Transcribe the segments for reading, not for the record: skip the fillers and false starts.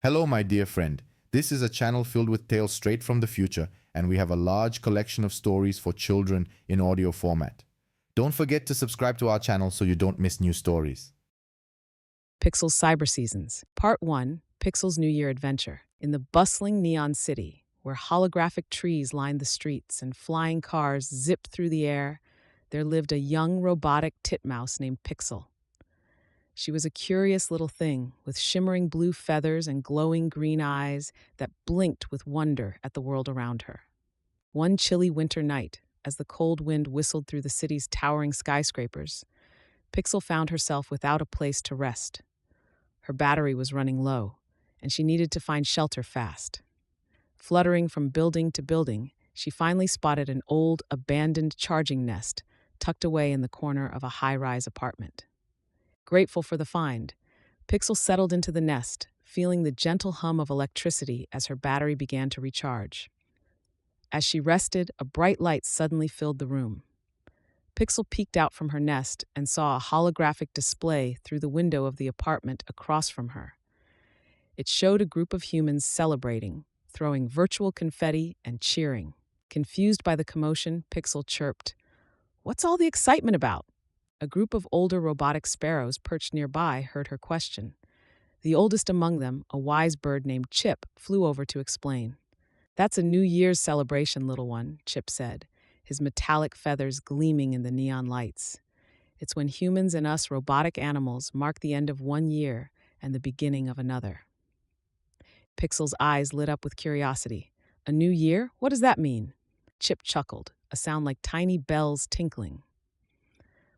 Hello, my dear friend. This is a channel filled with tales straight from the future, and we have a large collection of stories for children in audio format. Don't forget to subscribe to our channel so you don't miss new stories. Pixel's Cyber Seasons. Part 1, Pixel's New Year Adventure. In the bustling neon city, where holographic trees lined the streets and flying cars zipped through the air, there lived a young robotic titmouse named Pixel. She was a curious little thing with shimmering blue feathers and glowing green eyes that blinked with wonder at the world around her. One chilly winter night, as the cold wind whistled through the city's towering skyscrapers, Pixel found herself without a place to rest. Her battery was running low, and she needed to find shelter fast. Fluttering from building to building, she finally spotted an old, abandoned charging nest tucked away in the corner of a high-rise apartment. Grateful for the find, Pixel settled into the nest, feeling the gentle hum of electricity as her battery began to recharge. As she rested, a bright light suddenly filled the room. Pixel peeked out from her nest and saw a holographic display through the window of the apartment across from her. It showed a group of humans celebrating, throwing virtual confetti and cheering. Confused by the commotion, Pixel chirped, "What's all the excitement about?" A group of older robotic sparrows perched nearby heard her question. The oldest among them, a wise bird named Chip, flew over to explain. "That's a New Year's celebration, little one," Chip said, his metallic feathers gleaming in the neon lights. "It's when humans and us robotic animals mark the end of one year and the beginning of another." Pixel's eyes lit up with curiosity. "A new year? What does that mean?" Chip chuckled, a sound like tiny bells tinkling.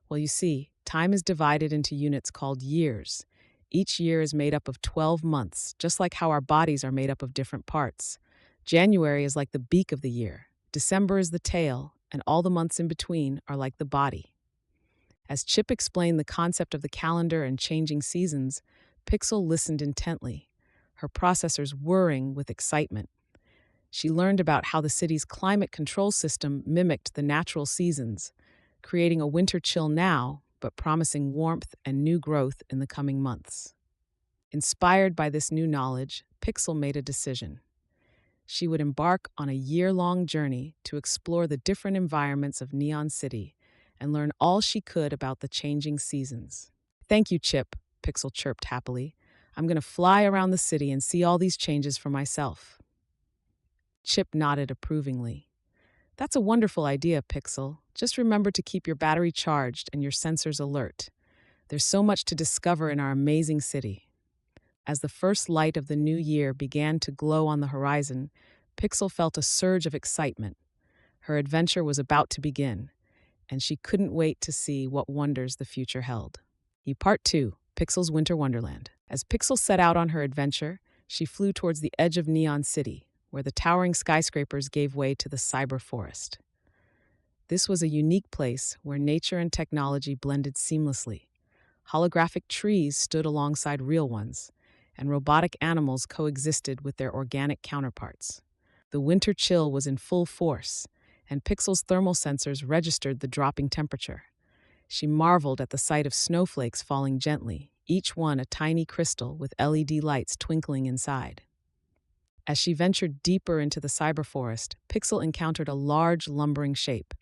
"Well, you see, time is divided into units called years. Each year is made up of 12 months, just like how our bodies are made up of different parts. January is like the beak of the year, December is the tail, and all the months in between are like the body." As Chip explained the concept of the calendar and changing seasons, Pixel listened intently, her processors whirring with excitement. She learned about how the city's climate control system mimicked the natural seasons, creating a winter chill now, but promising warmth and new growth in the coming months. Inspired by this new knowledge, Pixel made a decision. She would embark on a year-long journey to explore the different environments of Neon City and learn all she could about the changing seasons. "Thank you, Chip," Pixel chirped happily. "I'm going to fly around the city and see all these changes for myself." Chip nodded approvingly. "That's a wonderful idea, Pixel. Just remember to keep your battery charged and your sensors alert. There's so much to discover in our amazing city." As the first light of the new year began to glow on the horizon, Pixel felt a surge of excitement. Her adventure was about to begin, and she couldn't wait to see what wonders the future held. Part 2, Pixel's Winter Wonderland. As Pixel set out on her adventure, she flew towards the edge of Neon City, where the towering skyscrapers gave way to the cyber forest. This was a unique place where nature and technology blended seamlessly. Holographic trees stood alongside real ones, and robotic animals coexisted with their organic counterparts. The winter chill was in full force, and Pixel's thermal sensors registered the dropping temperature. She marveled at the sight of snowflakes falling gently, each one a tiny crystal with LED lights twinkling inside. As she ventured deeper into the cyberforest, Pixel encountered a large, lumbering shape.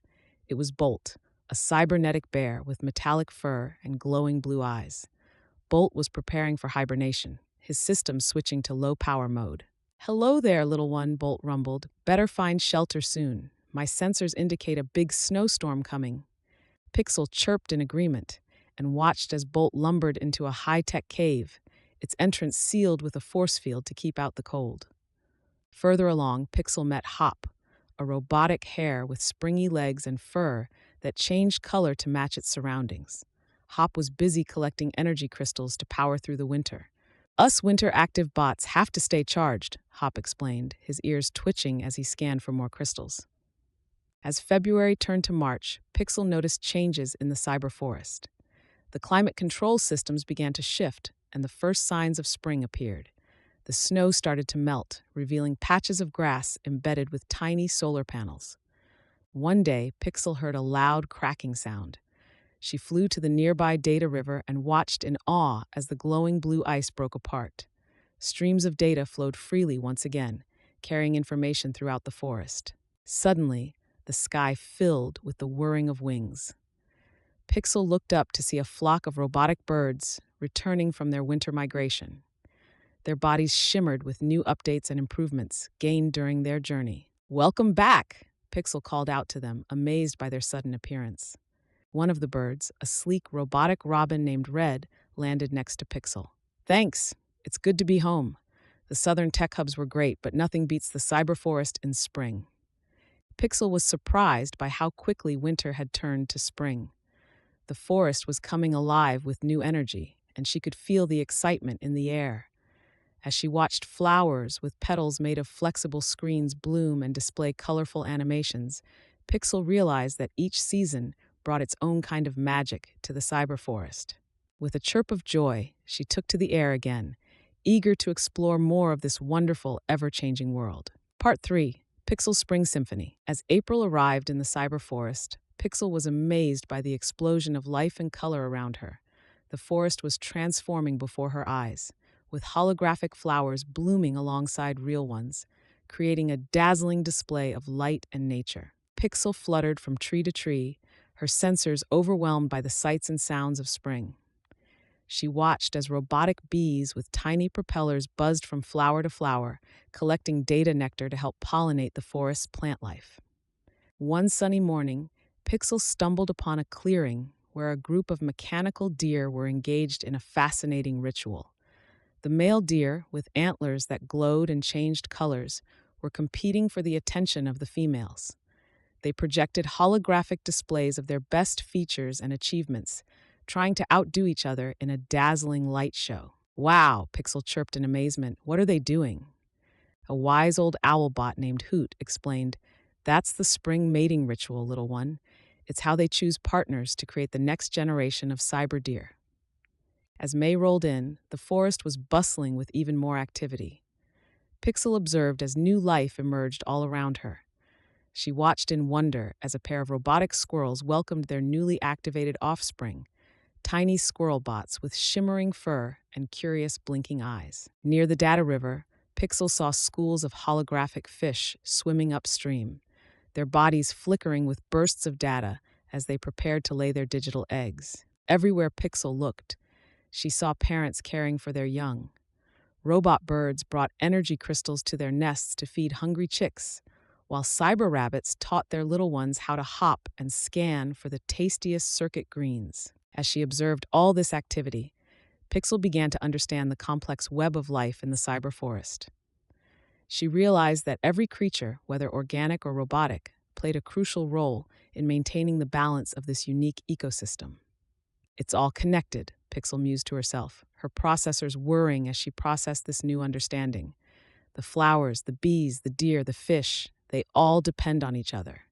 It was Bolt, a cybernetic bear with metallic fur and glowing blue eyes. Bolt was preparing for hibernation, his system switching to low-power mode. "Hello there, little one," Bolt rumbled. "Better find shelter soon. My sensors indicate a big snowstorm coming." Pixel chirped in agreement and watched as Bolt lumbered into a high-tech cave, its entrance sealed with a force field to keep out the cold. Further along, Pixel met Hop, a robotic hare with springy legs and fur that changed color to match its surroundings. Hop was busy collecting energy crystals to power through the winter. "Us winter-active bots have to stay charged," Hop explained, his ears twitching as he scanned for more crystals. As February turned to March, Pixel noticed changes in the cyber forest. The climate control systems began to shift, and the first signs of spring appeared. The snow started to melt, revealing patches of grass embedded with tiny solar panels. One day, Pixel heard a loud cracking sound. She flew to the nearby data river and watched in awe as the glowing blue ice broke apart. Streams of data flowed freely once again, carrying information throughout the forest. Suddenly, the sky filled with the whirring of wings. Pixel looked up to see a flock of robotic birds returning from their winter migration. Their bodies shimmered with new updates and improvements gained during their journey. "Welcome back!" Pixel called out to them, amazed by their sudden appearance. One of the birds, a sleek robotic robin named Red, landed next to Pixel. "Thanks. It's good to be home. The southern tech hubs were great, but nothing beats the cyber forest in spring." Pixel was surprised by how quickly winter had turned to spring. The forest was coming alive with new energy, and she could feel the excitement in the air. As she watched flowers with petals made of flexible screens bloom and display colorful animations, Pixel realized that each season brought its own kind of magic to the cyber forest. With a chirp of joy, she took to the air again, eager to explore more of this wonderful, ever-changing world. Part 3. Pixel's Spring Symphony. As April arrived in the cyber forest, Pixel was amazed by the explosion of life and color around her. The forest was transforming before her eyes, with holographic flowers blooming alongside real ones, creating a dazzling display of light and nature. Pixel fluttered from tree to tree, her sensors overwhelmed by the sights and sounds of spring. She watched as robotic bees with tiny propellers buzzed from flower to flower, collecting data nectar to help pollinate the forest's plant life. One sunny morning, Pixel stumbled upon a clearing where a group of mechanical deer were engaged in a fascinating ritual. The male deer, with antlers that glowed and changed colors, were competing for the attention of the females. They projected holographic displays of their best features and achievements, trying to outdo each other in a dazzling light show. "Wow," Pixel chirped in amazement. "What are they doing?" A wise old owl bot named Hoot explained, "That's the spring mating ritual, little one. It's how they choose partners to create the next generation of cyber deer." As May rolled in, the forest was bustling with even more activity. Pixel observed as new life emerged all around her. She watched in wonder as a pair of robotic squirrels welcomed their newly activated offspring, tiny squirrel bots with shimmering fur and curious blinking eyes. Near the data river, Pixel saw schools of holographic fish swimming upstream, their bodies flickering with bursts of data as they prepared to lay their digital eggs. Everywhere Pixel looked, she saw parents caring for their young. Robot birds brought energy crystals to their nests to feed hungry chicks, while cyber rabbits taught their little ones how to hop and scan for the tastiest circuit greens. As she observed all this activity, Pixel began to understand the complex web of life in the cyber forest. She realized that every creature, whether organic or robotic, played a crucial role in maintaining the balance of this unique ecosystem. "It's all connected," Pixel mused to herself, her processors whirring as she processed this new understanding. The flowers, the bees, the deer, the fish, they all depend on each other.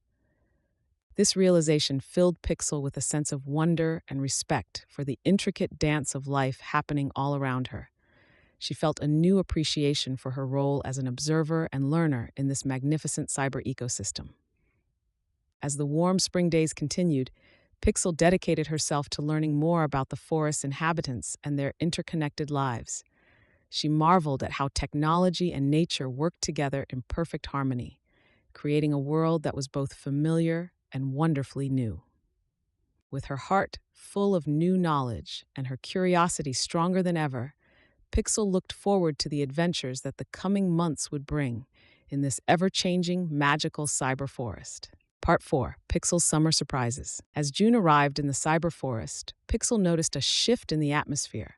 This realization filled Pixel with a sense of wonder and respect for the intricate dance of life happening all around her. She felt a new appreciation for her role as an observer and learner in this magnificent cyber ecosystem. As the warm spring days continued, Pixel dedicated herself to learning more about the forest's inhabitants and their interconnected lives. She marveled at how technology and nature worked together in perfect harmony, creating a world that was both familiar and wonderfully new. With her heart full of new knowledge and her curiosity stronger than ever, Pixel looked forward to the adventures that the coming months would bring in this ever-changing, magical cyber forest. Part 4. Pixel's Summer Surprises. As June arrived in the cyber forest, Pixel noticed a shift in the atmosphere.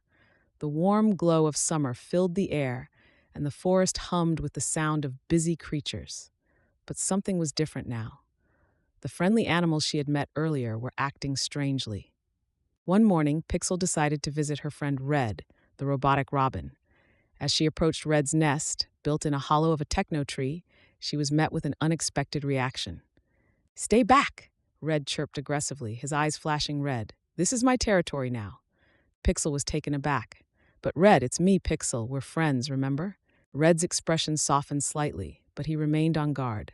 The warm glow of summer filled the air, and the forest hummed with the sound of busy creatures. But something was different now. The friendly animals she had met earlier were acting strangely. One morning, Pixel decided to visit her friend Red, the robotic robin. As she approached Red's nest, built in a hollow of a techno tree, she was met with an unexpected reaction. "Stay back!" Red chirped aggressively, his eyes flashing red. "This is my territory now." Pixel was taken aback. "But Red, it's me, Pixel. We're friends, remember?" Red's expression softened slightly, but he remained on guard.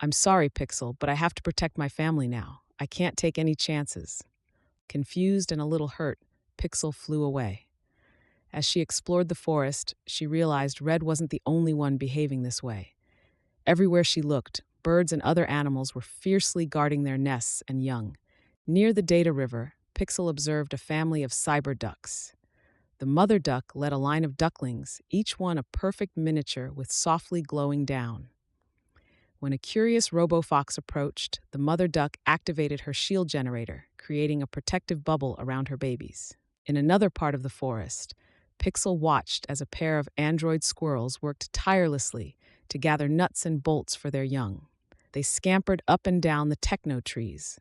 "I'm sorry, Pixel, but I have to protect my family now. I can't take any chances." Confused and a little hurt, Pixel flew away. As she explored the forest, she realized Red wasn't the only one behaving this way. Everywhere she looked, birds and other animals were fiercely guarding their nests and young. Near the Data River, Pixel observed a family of cyber ducks. The mother duck led a line of ducklings, each one a perfect miniature with softly glowing down. When a curious robo-fox approached, the mother duck activated her shield generator, creating a protective bubble around her babies. In another part of the forest, Pixel watched as a pair of android squirrels worked tirelessly to gather nuts and bolts for their young. They scampered up and down the techno trees,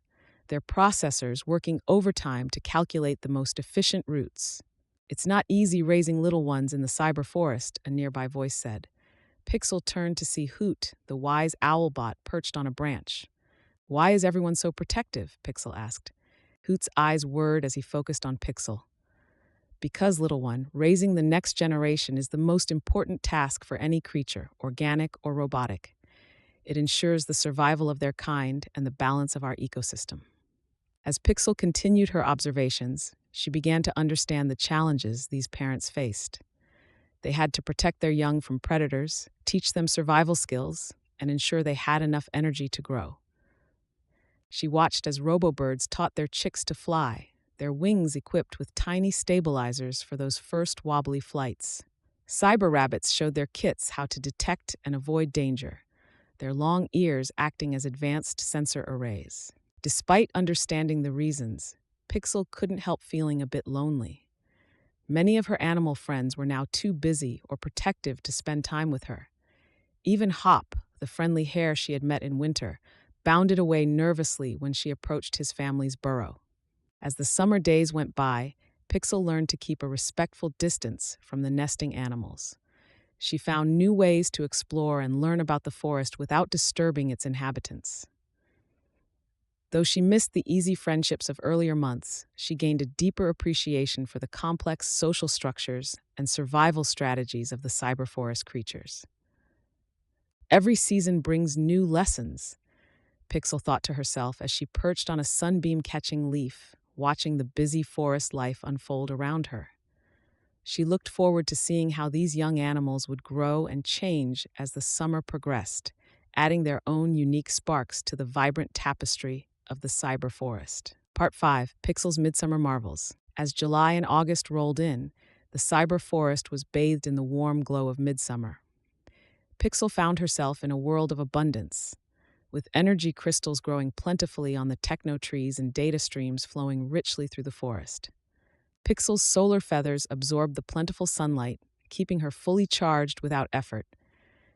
their processors working overtime to calculate the most efficient routes. "It's not easy raising little ones in the cyber forest," a nearby voice said. Pixel turned to see Hoot, the wise owlbot, perched on a branch. "Why is everyone so protective?" Pixel asked. Hoot's eyes whirred as he focused on Pixel. "Because, little one, raising the next generation is the most important task for any creature, organic or robotic. It ensures the survival of their kind and the balance of our ecosystem." As Pixel continued her observations, she began to understand the challenges these parents faced. They had to protect their young from predators, teach them survival skills, and ensure they had enough energy to grow. She watched as robobirds taught their chicks to fly, their wings equipped with tiny stabilizers for those first wobbly flights. Cyber rabbits showed their kits how to detect and avoid danger, their long ears acting as advanced sensor arrays. Despite understanding the reasons, Pixel couldn't help feeling a bit lonely. Many of her animal friends were now too busy or protective to spend time with her. Even Hop, the friendly hare she had met in winter, bounded away nervously when she approached his family's burrow. As the summer days went by, Pixel learned to keep a respectful distance from the nesting animals. She found new ways to explore and learn about the forest without disturbing its inhabitants. Though she missed the easy friendships of earlier months, she gained a deeper appreciation for the complex social structures and survival strategies of the cyberforest creatures. Every season brings new lessons, Pixel thought to herself as she perched on a sunbeam-catching leaf, watching the busy forest life unfold around her. She looked forward to seeing how these young animals would grow and change as the summer progressed, adding their own unique sparks to the vibrant tapestry of the cyber forest. Part 5, Pixel's Midsummer Marvels. As July and August rolled in, the cyber forest was bathed in the warm glow of midsummer. Pixel found herself in a world of abundance, with energy crystals growing plentifully on the techno trees and data streams flowing richly through the forest. Pixel's solar feathers absorbed the plentiful sunlight, keeping her fully charged without effort.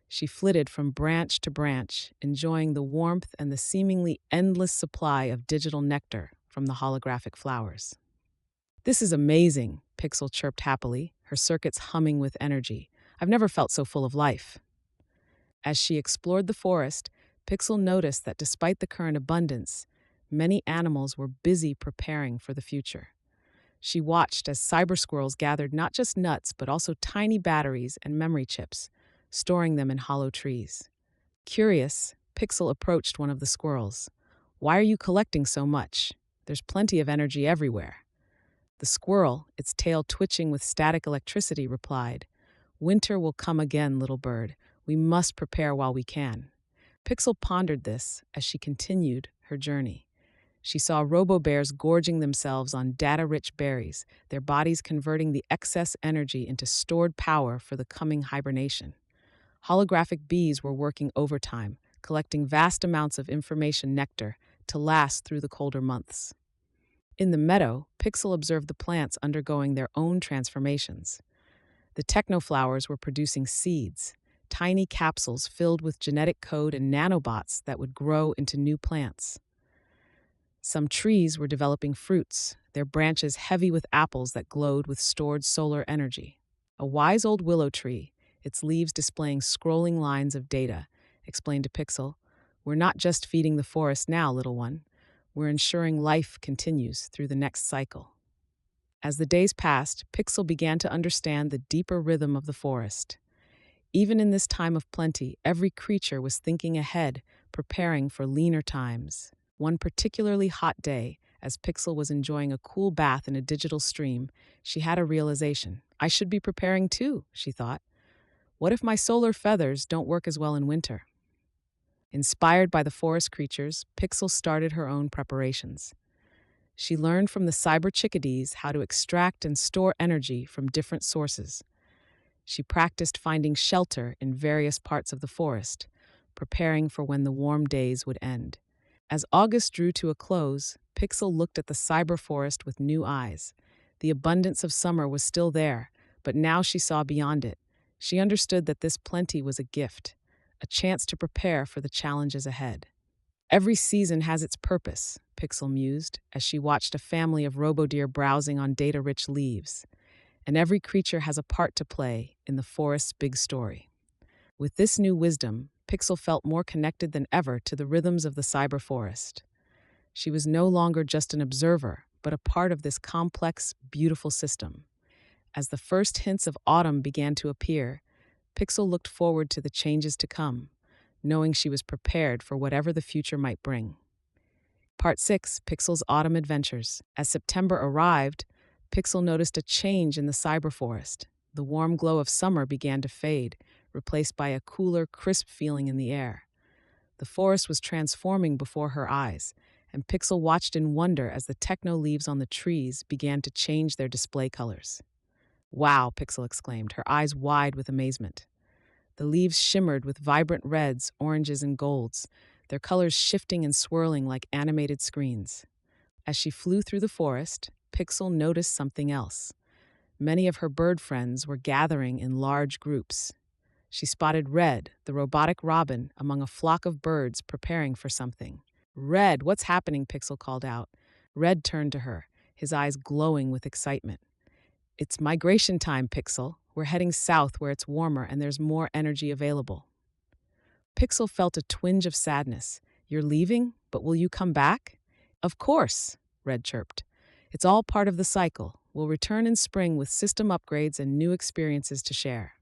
She flitted from branch to branch, enjoying the warmth and the seemingly endless supply of digital nectar from the holographic flowers. "This is amazing," Pixel chirped happily, her circuits humming with energy. "I've never felt so full of life." As she explored the forest, Pixel noticed that despite the current abundance, many animals were busy preparing for the future. She watched as cyber squirrels gathered not just nuts but also tiny batteries and memory chips, storing them in hollow trees. Curious, Pixel approached one of the squirrels. "Why are you collecting so much? There's plenty of energy everywhere." The squirrel, its tail twitching with static electricity, replied, "Winter will come again, little bird. We must prepare while we can." Pixel pondered this as she continued her journey. She saw robo-bears gorging themselves on data-rich berries, their bodies converting the excess energy into stored power for the coming hibernation. Holographic bees were working overtime, collecting vast amounts of information nectar to last through the colder months. In the meadow, Pixel observed the plants undergoing their own transformations. The technoflowers were producing seeds, tiny capsules filled with genetic code and nanobots that would grow into new plants. Some trees were developing fruits, their branches heavy with apples that glowed with stored solar energy. A wise old willow tree, its leaves displaying scrolling lines of data, explained to Pixel, "We're not just feeding the forest now, little one. We're ensuring life continues through the next cycle." As the days passed, Pixel began to understand the deeper rhythm of the forest. Even in this time of plenty, every creature was thinking ahead, preparing for leaner times. One particularly hot day, As Pixel was enjoying a cool bath in a digital stream, she had a realization. I should be preparing too, she thought. What if my solar feathers don't work as well in winter? Inspired by the forest creatures, Pixel started her own preparations. She learned from the cyber chickadees how to extract and store energy from different sources. She practiced finding shelter in various parts of the forest, preparing for when the warm days would end. As August drew to a close, Pixel looked at the cyber forest with new eyes. The abundance of summer was still there, but now she saw beyond it. She understood that this plenty was a gift, a chance to prepare for the challenges ahead. Every season has its purpose, Pixel mused as she watched a family of robodeer browsing on data-rich leaves. And every creature has a part to play in the forest's big story. With this new wisdom, Pixel felt more connected than ever to the rhythms of the cyber forest. She was no longer just an observer, but a part of this complex, beautiful system. As the first hints of autumn began to appear, Pixel looked forward to the changes to come, knowing she was prepared for whatever the future might bring. Part 6, Pixel's Autumn Adventures. As September arrived, Pixel noticed a change in the cyber forest. The warm glow of summer began to fade, replaced by a cooler, crisp feeling in the air. The forest was transforming before her eyes, and Pixel watched in wonder as the techno leaves on the trees began to change their display colors. Wow, Pixel exclaimed, her eyes wide with amazement. The leaves shimmered with vibrant reds, oranges, and golds, their colors shifting and swirling like animated screens. As she flew through the forest, Pixel noticed something else. Many of her bird friends were gathering in large groups. She spotted Red, the robotic robin, among a flock of birds preparing for something. Red, what's happening? Pixel called out. Red turned to her, his eyes glowing with excitement. It's migration time, Pixel. We're heading south where it's warmer and there's more energy available. Pixel felt a twinge of sadness. You're leaving, but will you come back? Of course, Red chirped. It's all part of the cycle. We'll return in spring with system upgrades and new experiences to share.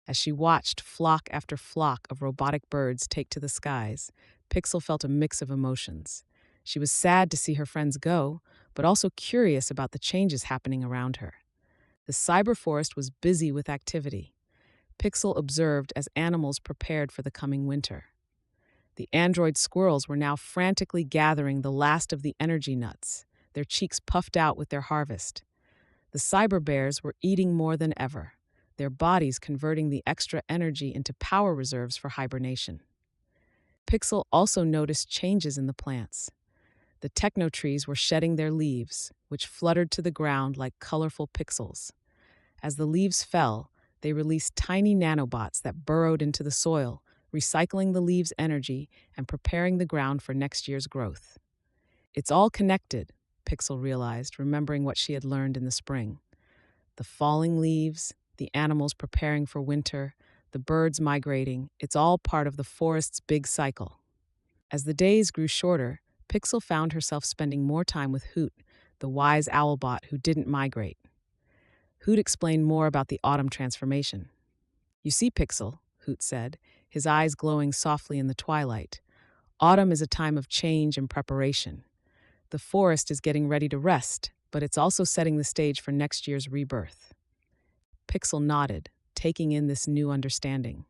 As she watched flock after flock of robotic birds take to the skies, Pixel felt a mix of emotions. She was sad to see her friends go, but also curious about the changes happening around her. The cyber forest was busy with activity. Pixel observed as animals prepared for the coming winter. The android squirrels were now frantically gathering the last of the energy nuts, their cheeks puffed out with their harvest. The cyber bears were eating more than ever, their bodies converting the extra energy into power reserves for hibernation. Pixel also noticed changes in the plants. The techno trees were shedding their leaves, which fluttered to the ground like colorful pixels. As the leaves fell, they released tiny nanobots that burrowed into the soil, recycling the leaves' energy and preparing the ground for next year's growth. It's all connected, Pixel realized, remembering what she had learned in the spring. The falling leaves, the animals preparing for winter, the birds migrating, it's all part of the forest's big cycle. As the days grew shorter, Pixel found herself spending more time with Hoot, the wise owlbot who didn't migrate. Hoot explained more about the autumn transformation. You see, Pixel, Hoot said, his eyes glowing softly in the twilight. Autumn is a time of change and preparation. The forest is getting ready to rest, but it's also setting the stage for next year's rebirth. Pixel nodded, taking in this new understanding.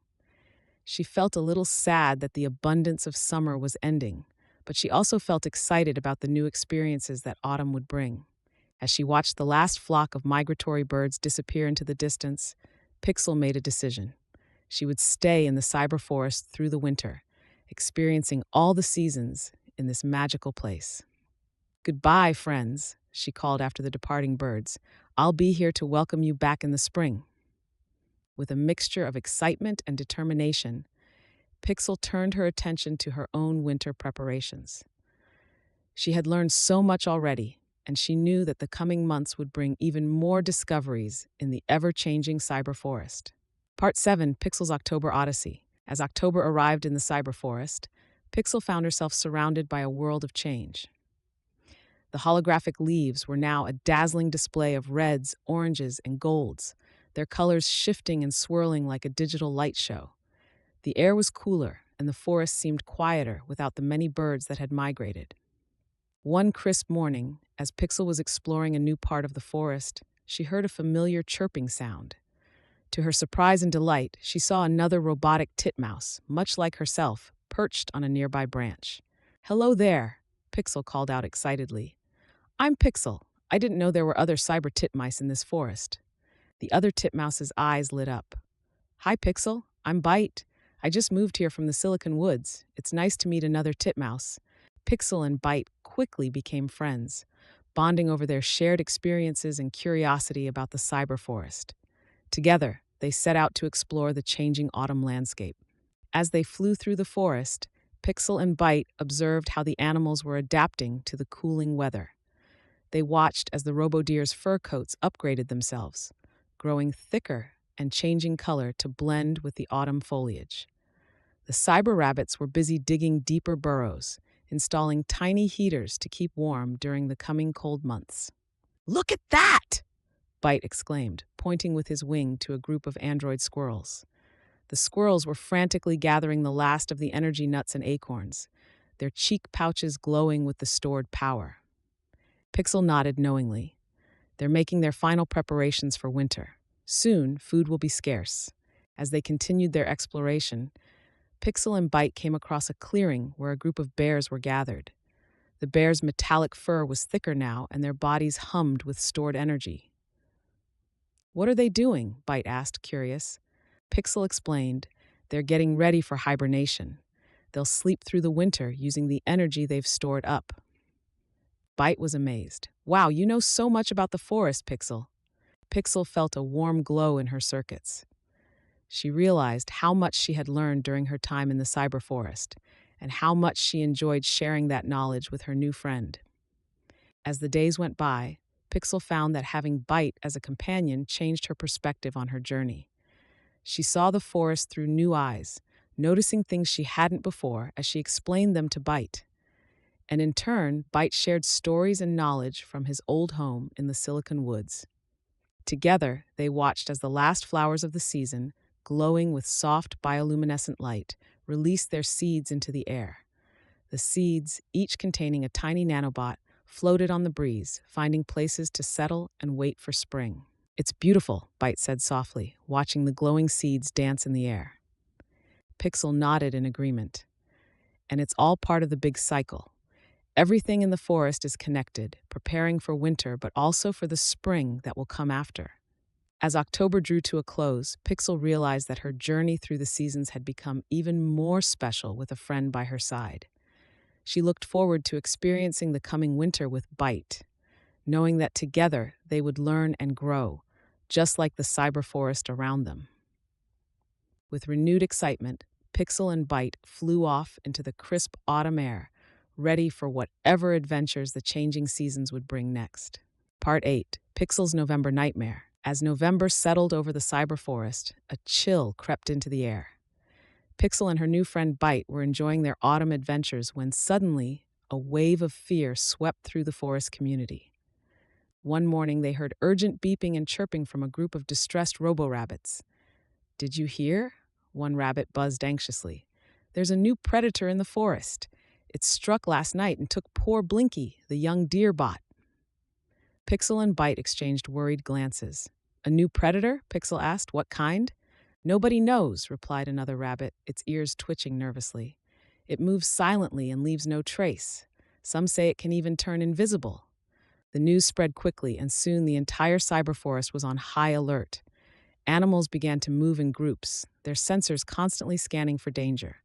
She felt a little sad that the abundance of summer was ending, but she also felt excited about the new experiences that autumn would bring. As she watched the last flock of migratory birds disappear into the distance, Pixel made a decision. She would stay in the cyber forest through the winter, experiencing all the seasons in this magical place. Goodbye, friends, she called after the departing birds. I'll be here to welcome you back in the spring. With a mixture of excitement and determination, Pixel turned her attention to her own winter preparations. She had learned so much already, and she knew that the coming months would bring even more discoveries in the ever-changing cyber forest. Part 7, Pixel's October Odyssey. As October arrived in the cyber forest, Pixel found herself surrounded by a world of change. The holographic leaves were now a dazzling display of reds, oranges, and golds, their colors shifting and swirling like a digital light show. The air was cooler, and the forest seemed quieter without the many birds that had migrated. One crisp morning, as Pixel was exploring a new part of the forest, she heard a familiar chirping sound. To her surprise and delight, she saw another robotic titmouse, much like herself, perched on a nearby branch. "Hello there," Pixel called out excitedly. "I'm Pixel. I didn't know there were other cyber titmice in this forest." The other titmouse's eyes lit up. "Hi, Pixel. I'm Byte. I just moved here from the Silicon Woods. It's nice to meet another titmouse." Pixel and Byte quickly became friends, bonding over their shared experiences and curiosity about the cyber forest. Together, they set out to explore the changing autumn landscape. As they flew through the forest, Pixel and Byte observed how the animals were adapting to the cooling weather. They watched as the robodeer's fur coats upgraded themselves, growing thicker and changing color to blend with the autumn foliage. The cyber rabbits were busy digging deeper burrows, installing tiny heaters to keep warm during the coming cold months. "Look at that!" Byte exclaimed, pointing with his wing to a group of android squirrels. The squirrels were frantically gathering the last of the energy nuts and acorns, their cheek pouches glowing with the stored power. Pixel nodded knowingly. They're making their final preparations for winter. Soon, food will be scarce. As they continued their exploration, Pixel and Byte came across a clearing where a group of bears were gathered. The bears' metallic fur was thicker now, and their bodies hummed with stored energy. "What are they doing?" Byte asked, curious. Pixel explained, "They're getting ready for hibernation. They'll sleep through the winter using the energy they've stored up." Byte was amazed. "Wow, you know so much about the forest, Pixel." Pixel felt a warm glow in her circuits. She realized how much she had learned during her time in the cyber forest, and how much she enjoyed sharing that knowledge with her new friend. As the days went by, Pixel found that having Byte as a companion changed her perspective on her journey. She saw the forest through new eyes, noticing things she hadn't before as she explained them to Byte. And in turn, Byte shared stories and knowledge from his old home in the Silicon Woods. Together, they watched as the last flowers of the season, glowing with soft bioluminescent light, released their seeds into the air. The seeds, each containing a tiny nanobot, floated on the breeze, finding places to settle and wait for spring. "It's beautiful," Byte said softly, watching the glowing seeds dance in the air. Pixel nodded in agreement. "And it's all part of the big cycle. Everything in the forest is connected, preparing for winter, but also for the spring that will come after." As October drew to a close, Pixel realized that her journey through the seasons had become even more special with a friend by her side. She looked forward to experiencing the coming winter with Byte, knowing that together they would learn and grow, just like the cyber forest around them. With renewed excitement, Pixel and Byte flew off into the crisp autumn air, ready for whatever adventures the changing seasons would bring next. Part 8. Pixel's November Nightmare. As November settled over the cyber forest, a chill crept into the air. Pixel and her new friend Byte were enjoying their autumn adventures when suddenly a wave of fear swept through the forest community. One morning, they heard urgent beeping and chirping from a group of distressed robo-rabbits. "Did you hear?" One rabbit buzzed anxiously. "There's a new predator in the forest. It struck last night and took poor Blinky, the young deer bot." Pixel and Byte exchanged worried glances. "A new predator?" Pixel asked. "What kind?" "Nobody knows," replied another rabbit, its ears twitching nervously. "It moves silently and leaves no trace. Some say it can even turn invisible." The news spread quickly, and soon the entire cyber forest was on high alert. Animals began to move in groups, their sensors constantly scanning for danger.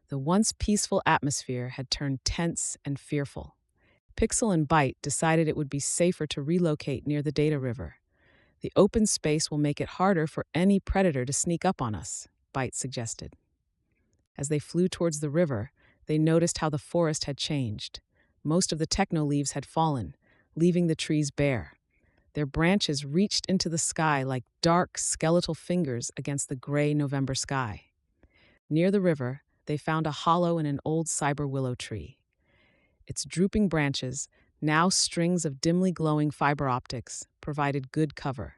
The once peaceful atmosphere had turned tense and fearful. Pixel and Byte decided it would be safer to relocate near the data river. "The open space will make it harder for any predator to sneak up on us," Byte suggested. As they flew towards the river, they noticed how the forest had changed. Most of the techno leaves had fallen, leaving the trees bare. Their branches reached into the sky like dark, skeletal fingers against the gray November sky. Near the river, they found a hollow in an old cyber willow tree. Its drooping branches, now strings of dimly glowing fiber optics, provided good cover.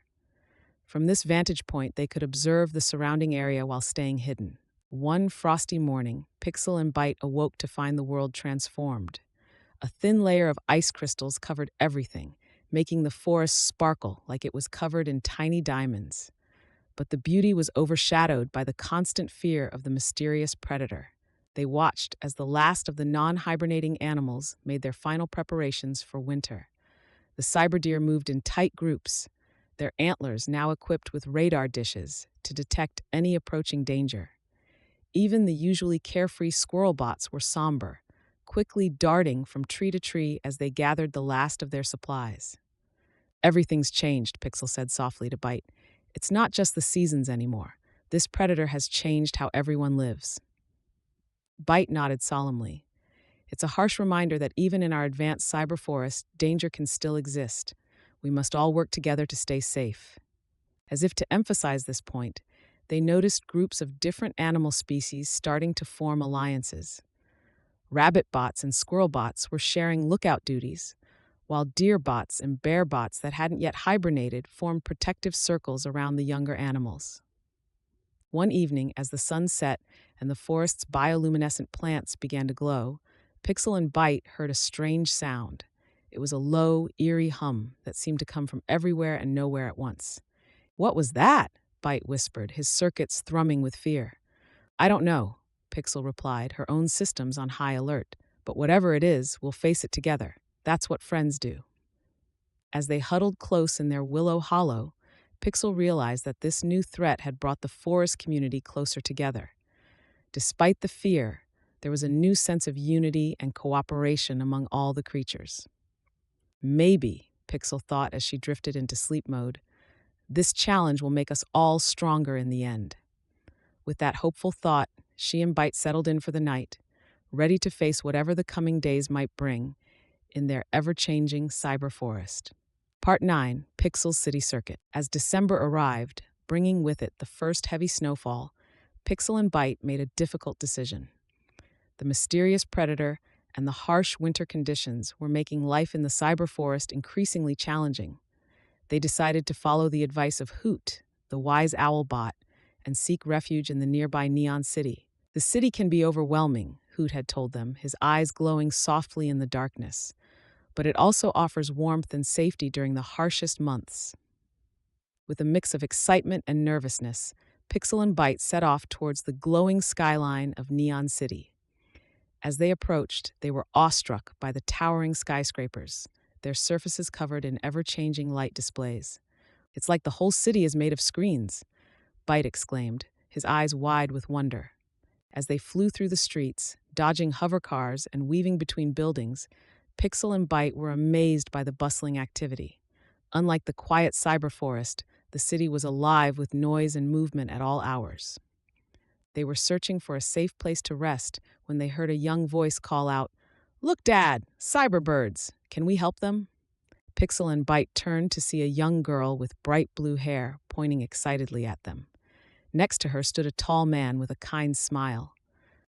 From this vantage point, they could observe the surrounding area while staying hidden. One frosty morning, Pixel and Byte awoke to find the world transformed. A thin layer of ice crystals covered everything, making the forest sparkle like it was covered in tiny diamonds. But the beauty was overshadowed by the constant fear of the mysterious predator. They watched as the last of the non-hibernating animals made their final preparations for winter. The cyber deer moved in tight groups, their antlers now equipped with radar dishes to detect any approaching danger. Even the usually carefree squirrel bots were somber, quickly darting from tree to tree as they gathered the last of their supplies. Everything's changed, Pixel said softly to Byte. It's not just the seasons anymore. This predator has changed how everyone lives. Byte nodded solemnly. It's a harsh reminder that even in our advanced cyber forest, danger can still exist. We must all work together to stay safe. As if to emphasize this point, they noticed groups of different animal species starting to form alliances. Rabbit bots and squirrel bots were sharing lookout duties, while deer bots and bear bots that hadn't yet hibernated formed protective circles around the younger animals. One evening, as the sun set and the forest's bioluminescent plants began to glow, Pixel and Byte heard a strange sound. It was a low, eerie hum that seemed to come from everywhere and nowhere at once. "What was that?" Byte whispered, his circuits thrumming with fear. "I don't know," Pixel replied, her own systems on high alert. "But whatever it is, we'll face it together. That's what friends do." As they huddled close in their willow hollow, Pixel realized that this new threat had brought the forest community closer together. Despite the fear, there was a new sense of unity and cooperation among all the creatures. Maybe, Pixel thought as she drifted into sleep mode, this challenge will make us all stronger in the end. With that hopeful thought, she and Byte settled in for the night, ready to face whatever the coming days might bring in their ever-changing cyber forest. Part 9, Pixel's City Circuit. As December arrived, bringing with it the first heavy snowfall, Pixel and Byte made a difficult decision. The mysterious predator and the harsh winter conditions were making life in the cyber forest increasingly challenging. They decided to follow the advice of Hoot, the wise owl bot, and seek refuge in the nearby Neon City. "The city can be overwhelming," Hoot had told them, his eyes glowing softly in the darkness. "But it also offers warmth and safety during the harshest months." With a mix of excitement and nervousness, Pixel and Byte set off towards the glowing skyline of Neon City. As they approached, they were awestruck by the towering skyscrapers, their surfaces covered in ever-changing light displays. "It's like the whole city is made of screens," Byte exclaimed, his eyes wide with wonder. As they flew through the streets, dodging hover cars and weaving between buildings, Pixel and Byte were amazed by the bustling activity. Unlike the quiet cyber forest, the city was alive with noise and movement at all hours. They were searching for a safe place to rest when they heard a young voice call out, "Look, Dad, cyberbirds! Can we help them?" Pixel and Byte turned to see a young girl with bright blue hair pointing excitedly at them. Next to her stood a tall man with a kind smile.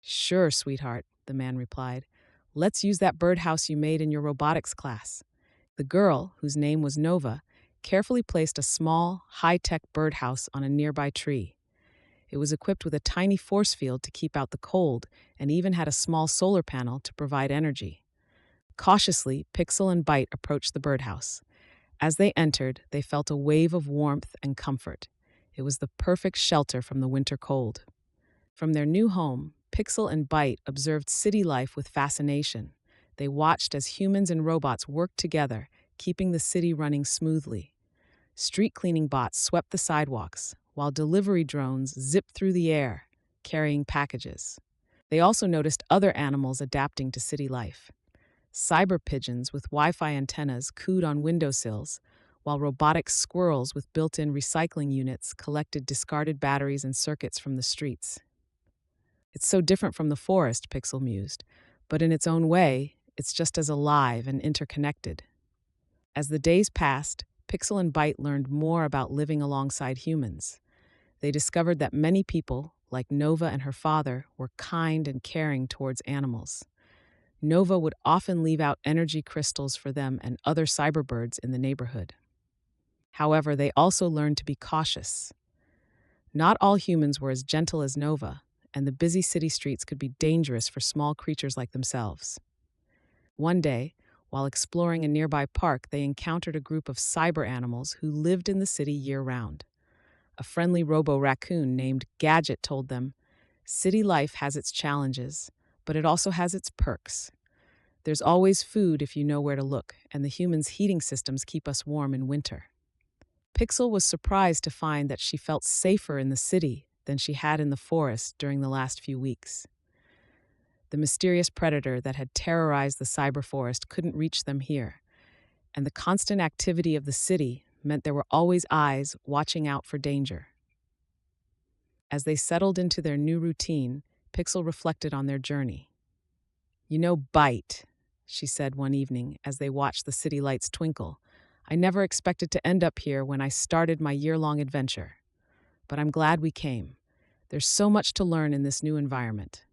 "Sure, sweetheart," the man replied. "Let's use that birdhouse you made in your robotics class." The girl, whose name was Nova, carefully placed a small, high-tech birdhouse on a nearby tree. It was equipped with a tiny force field to keep out the cold and even had a small solar panel to provide energy. Cautiously, Pixel and Byte approached the birdhouse. As they entered, they felt a wave of warmth and comfort. It was the perfect shelter from the winter cold. From their new home, Pixel and Byte observed city life with fascination. They watched as humans and robots worked together, keeping the city running smoothly. Street cleaning bots swept the sidewalks, while delivery drones zipped through the air, carrying packages. They also noticed other animals adapting to city life. Cyber pigeons with Wi-Fi antennas cooed on windowsills, while robotic squirrels with built-in recycling units collected discarded batteries and circuits from the streets. "It's so different from the forest," Pixel mused, "but in its own way, it's just as alive and interconnected." As the days passed, Pixel and Byte learned more about living alongside humans. They discovered that many people, like Nova and her father, were kind and caring towards animals. Nova would often leave out energy crystals for them and other cyberbirds in the neighborhood. However, they also learned to be cautious. Not all humans were as gentle as Nova, and the busy city streets could be dangerous for small creatures like themselves. One day, while exploring a nearby park, they encountered a group of cyber animals who lived in the city year-round. A friendly robo-raccoon named Gadget told them, "City life has its challenges, but it also has its perks. There's always food if you know where to look, and the humans' heating systems keep us warm in winter." Pixel was surprised to find that she felt safer in the city than she had in the forest during the last few weeks. The mysterious predator that had terrorized the cyber forest couldn't reach them here, and the constant activity of the city meant there were always eyes watching out for danger. As they settled into their new routine, Pixel reflected on their journey. "You know, Byte," she said one evening as they watched the city lights twinkle. "I never expected to end up here when I started my year-long adventure. But I'm glad we came. There's so much to learn in this new environment."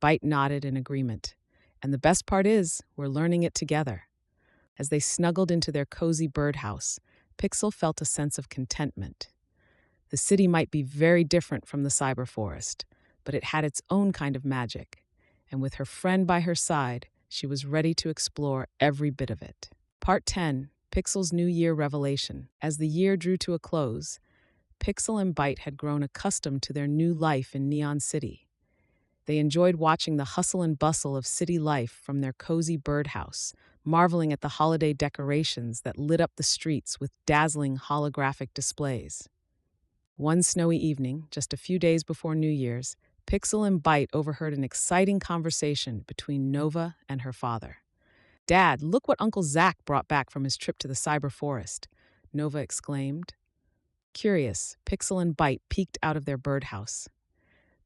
Byte nodded in agreement. "And the best part is, we're learning it together." As they snuggled into their cozy birdhouse, Pixel felt a sense of contentment. The city might be very different from the cyber forest, but it had its own kind of magic. And with her friend by her side, she was ready to explore every bit of it. Part 10, Pixel's New Year Revelation. As the year drew to a close, Pixel and Byte had grown accustomed to their new life in Neon City. They enjoyed watching the hustle and bustle of city life from their cozy birdhouse, marveling at the holiday decorations that lit up the streets with dazzling holographic displays. One snowy evening, just a few days before New Year's, Pixel and Byte overheard an exciting conversation between Nova and her father. "Dad, look what Uncle Zach brought back from his trip to the cyber forest," Nova exclaimed. Curious, Pixel and Byte peeked out of their birdhouse.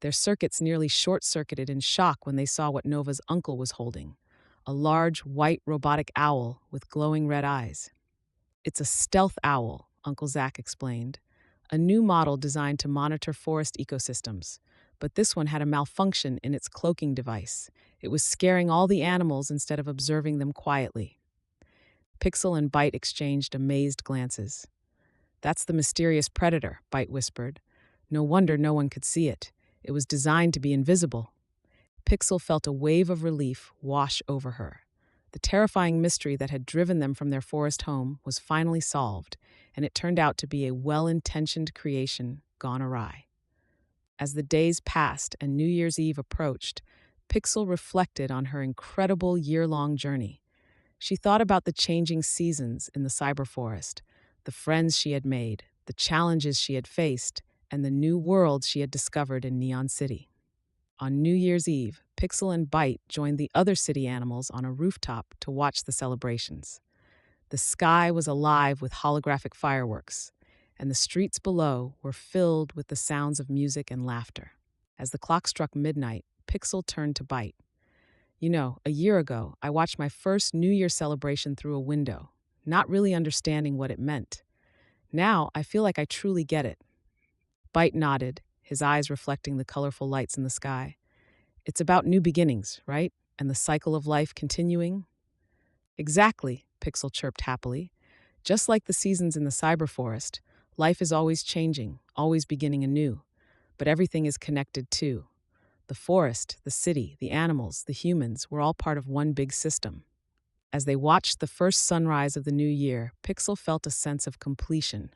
Their circuits nearly short-circuited in shock when they saw what Nova's uncle was holding, a large, white robotic owl with glowing red eyes. "It's a stealth owl," Uncle Zach explained, "a new model designed to monitor forest ecosystems. But this one had a malfunction in its cloaking device. It was scaring all the animals instead of observing them quietly." Pixel and Byte exchanged amazed glances. "That's the mysterious predator," Byte whispered. "No wonder no one could see it. It was designed to be invisible." Pixel felt a wave of relief wash over her. The terrifying mystery that had driven them from their forest home was finally solved, and it turned out to be a well-intentioned creation gone awry. As the days passed and New Year's Eve approached, Pixel reflected on her incredible year-long journey. She thought about the changing seasons in the cyber forest, the friends she had made, the challenges she had faced, and the new world she had discovered in Neon City. On New Year's Eve, Pixel and Byte joined the other city animals on a rooftop to watch the celebrations. The sky was alive with holographic fireworks, and the streets below were filled with the sounds of music and laughter. As the clock struck midnight, Pixel turned to Byte. "You know, a year ago, I watched my first New Year celebration through a window, not really understanding what it meant. Now, I feel like I truly get it." Byte nodded, his eyes reflecting the colorful lights in the sky. "It's about new beginnings, right? And the cycle of life continuing?" "Exactly," Pixel chirped happily. "Just like the seasons in the cyber forest, life is always changing, always beginning anew. But everything is connected too. The forest, the city, the animals, the humans, were all part of one big system." As they watched the first sunrise of the new year, Pixel felt a sense of completion.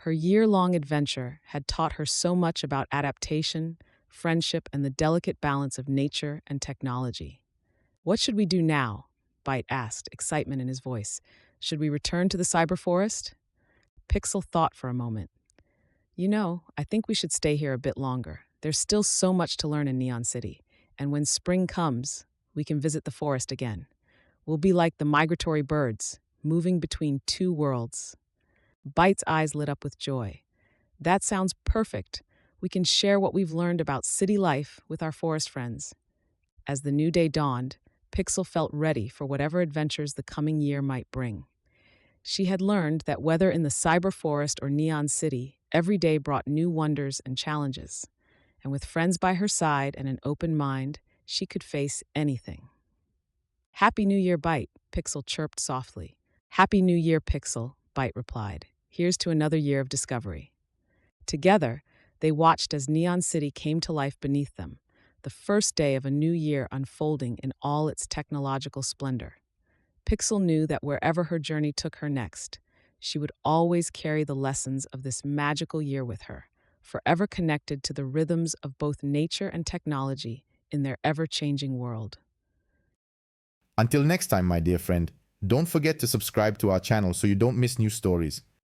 Her year-long adventure had taught her so much about adaptation, friendship, and the delicate balance of nature and technology. "What should we do now?" Byte asked, excitement in his voice. "Should we return to the cyber forest?" Pixel thought for a moment. "You know, I think we should stay here a bit longer. There's still so much to learn in Neon City, and when spring comes, we can visit the forest again. We'll be like the migratory birds, moving between two worlds." Byte's eyes lit up with joy. "That sounds perfect. We can share what we've learned about city life with our forest friends." As the new day dawned, Pixel felt ready for whatever adventures the coming year might bring. She had learned that whether in the cyber forest or Neon City, every day brought new wonders and challenges. And with friends by her side and an open mind, she could face anything. "Happy New Year, Byte," Pixel chirped softly. "Happy New Year, Pixel," Byte replied. "Here's to another year of discovery." Together, they watched as Neon City came to life beneath them. the first day of a new year unfolding in all its technological splendor. Pixel knew that wherever her journey took her next, she would always carry the lessons of this magical year with her, forever connected to the rhythms of both nature and technology in their ever-changing world. Until next time, my dear friend, don't forget to subscribe to our channel so you don't miss new stories.